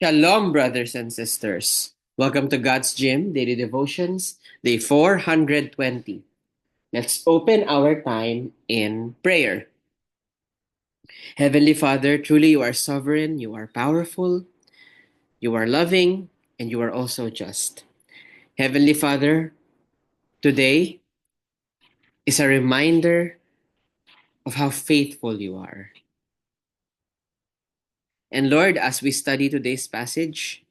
Shalom, brothers and sisters. Welcome to God's Gym Daily Devotions, day 420. Let's open our time in prayer. Heavenly Father, truly you are sovereign, you are powerful, you are loving, and you are also just. Heavenly Father, today is a reminder of how faithful you are. And Lord, as we study today's passage,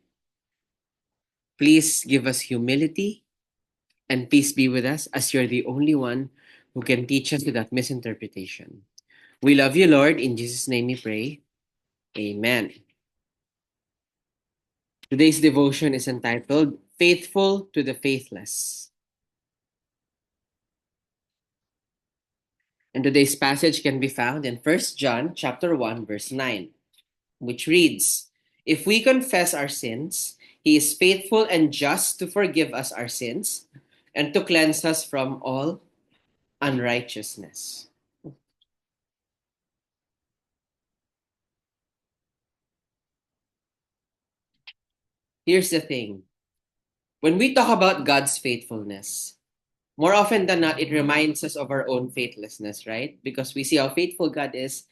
please give us humility and peace be with us, as you're the only one who can teach us without misinterpretation. We love you, Lord. In Jesus' name we pray. Amen. Today's devotion is entitled Faithful to the Faithless. And today's passage can be found in 1 John chapter 1, verse 9, which reads, If we confess our sins, he is faithful and just to forgive us our sins and to cleanse us from all unrighteousness. Here's the thing. When we talk about God's faithfulness, more often than not, it reminds us of our own faithlessness, right? Because we see how faithful God is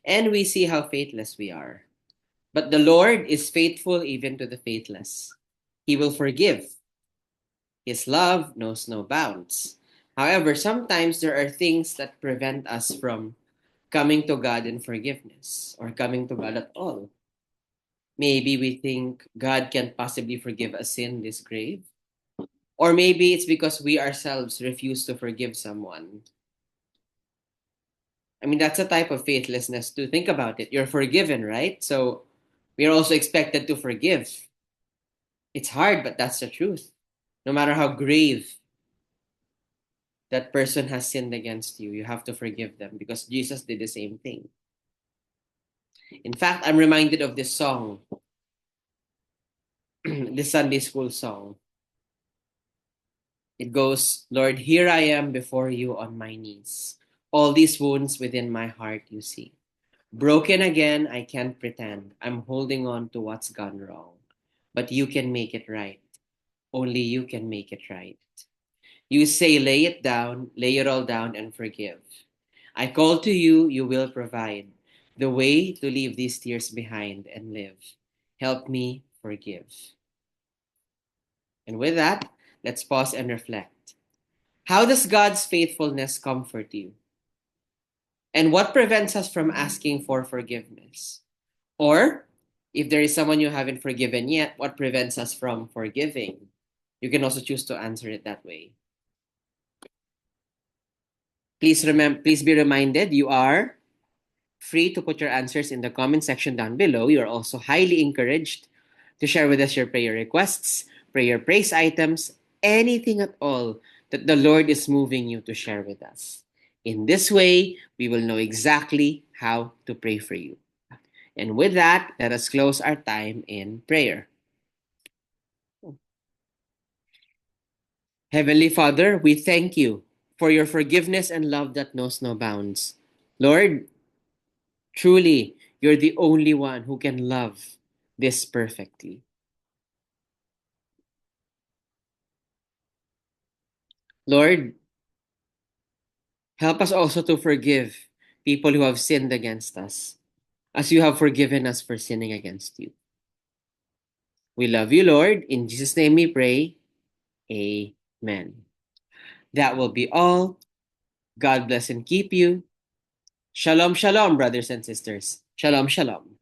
and we see how faithless we are. But the Lord is faithful even to the faithless. He will forgive. His love knows no bounds. However, sometimes there are things that prevent us from coming to God in forgiveness or coming to God at all. Maybe we think God can't possibly forgive a sin this grave. Or maybe it's because we ourselves refuse to forgive someone. I mean, that's a type of faithlessness too. Think about it. You're forgiven, right? So we are also expected to forgive. It's hard, but that's the truth. No matter how grave that person has sinned against you, you have to forgive them because Jesus did the same thing. In fact, I'm reminded of this song, this Sunday school song. It goes, Lord, here I am before you on my knees. All these wounds within my heart you see. Broken again, I can't pretend. I'm holding on to what's gone wrong. But you can make it right. Only you can make it right. You say, lay it down, lay it all down and forgive. I call to you, you will provide the way to leave these tears behind and live. Help me forgive. And with that, let's pause and reflect. How does God's faithfulness comfort you? And what prevents us from asking for forgiveness? Or, if there is someone you haven't forgiven yet, what prevents us from forgiving? You can also choose to answer it that way. Please be reminded you are free to put your answers in the comment section down below. You are also highly encouraged to share with us your prayer requests, prayer praise items, anything at all that the Lord is moving you to share with us. In this way, we will know exactly how to pray for you. And with that, let us close our time in prayer. Heavenly Father, we thank you for your forgiveness and love that knows no bounds. Lord, truly, you're the only one who can love this perfectly. Lord, help us also to forgive people who have sinned against us, as you have forgiven us for sinning against you. We love you, Lord. In Jesus' name we pray. Amen. That will be all. God bless and keep you. Shalom, shalom, brothers and sisters. Shalom, shalom.